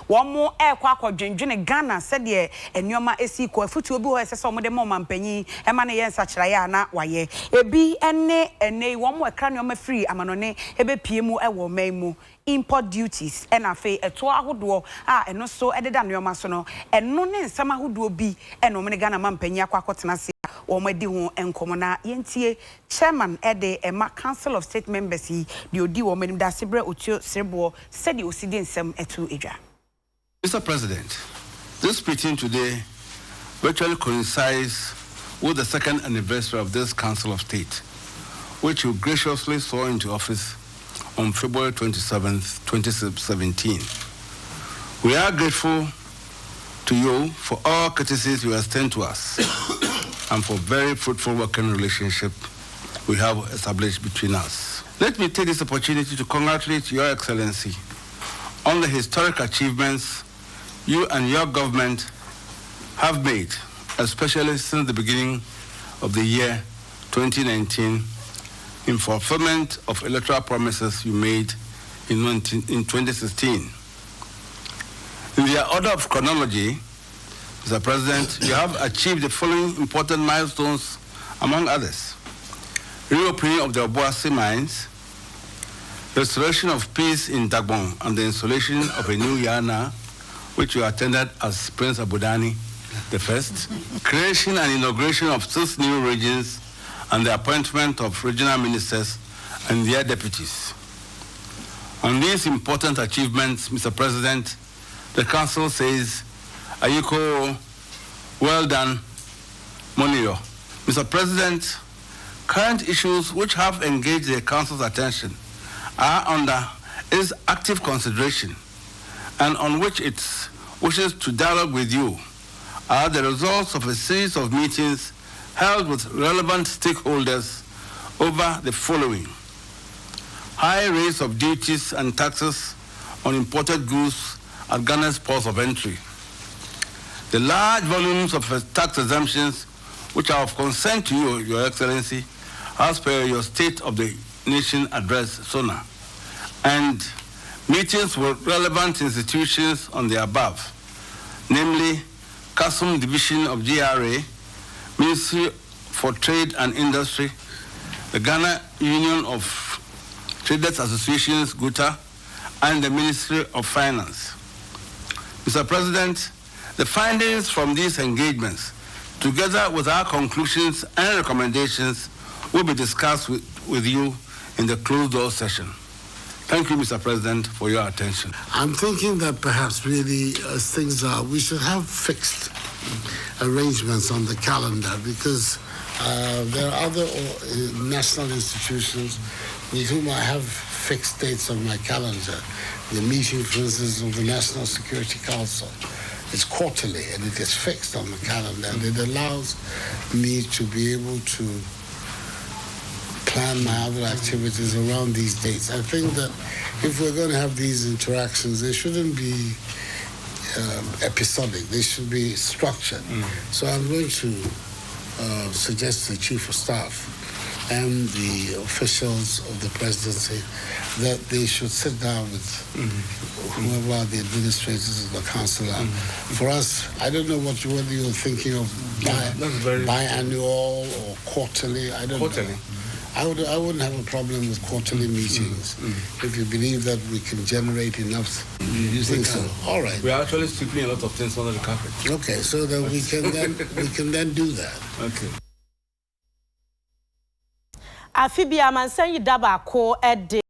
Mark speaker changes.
Speaker 1: One more air quack or Jane Ghana said, ye, and your ma esi ko futu obi ho esese omo de mom panyin e ma ne yen sachira na waye ebi ene one more cranium free amanone ebe pie mu e wo man mu import duties and afe eto ahodo eno so ededa neoma so no eno ne nsam ahodo bi eno me Ghana man panyin akwa se wo madi ho enkomo na yentie chairman ede ema council of state members yi de odi wo manim da sebre otio serebo said the osidi nsem etu edwa.
Speaker 2: Mr. President, this meeting today virtually coincides with the second anniversary of this Council of State, which you graciously saw into office on February 27th, 2017. We are grateful to you for all courtesies you extend to us and for very fruitful working relationship we have established between us. Let me take this opportunity to congratulate Your Excellency on the historic achievements you and your government have made, especially since the beginning of the year 2019, in fulfillment of electoral promises you made in 2016. In the order of chronology, Mr. President, you have achieved the following important milestones, among others: reopening of the Obuasi mines, restoration of peace in Dagbon, and the installation of a new Yana, which you attended as Prince Abudani the First, creation and inauguration of 6 new regions, and the appointment of regional ministers and their deputies. On these important achievements, Mr. President, the Council says, Ayiko, well done, Moniro. Mr. President, current issues which have engaged the Council's attention are under its active consideration and on which it wishes to dialogue with you are the results of a series of meetings held with relevant stakeholders over the following: high rates of duties and taxes on imported goods at Ghana's ports of entry, the large volumes of tax exemptions which are of concern to you, Your Excellency, as per your State of the Nation address, SONA, and meetings with relevant institutions on the above, namely Custom Division of GRA, Ministry for Trade and Industry, the Ghana Union of Traders Associations, GUTA, and the Ministry of Finance. Mr. President, the findings from these engagements, together with our conclusions and recommendations, will be discussed with you in the closed-door session. Thank you, Mr. President, for your attention.
Speaker 3: I'm thinking that perhaps really as things are, we should have fixed arrangements on the calendar, because there are other national institutions with whom I have fixed dates on my calendar. The meeting, for instance, of the National Security Council is quarterly, and it is fixed on the calendar, and it allows me to be able to plan my other activities around these dates. I think that if we're going to have these interactions, they shouldn't be episodic. They should be structured. So I'm going to suggest to the Chief of Staff and the officials of the presidency that they should sit down with whoever the administrators of the council are. For us, I don't know whether you're thinking of biannual or quarterly. I don't know. I wouldn't have a problem with quarterly meetings if you believe that we can generate enough. You think so? All right.
Speaker 2: We are actually sweeping a lot of things under the carpet.
Speaker 3: Okay, so that we can then do that.
Speaker 2: Okay.
Speaker 4: Afibia man say you daba ko ede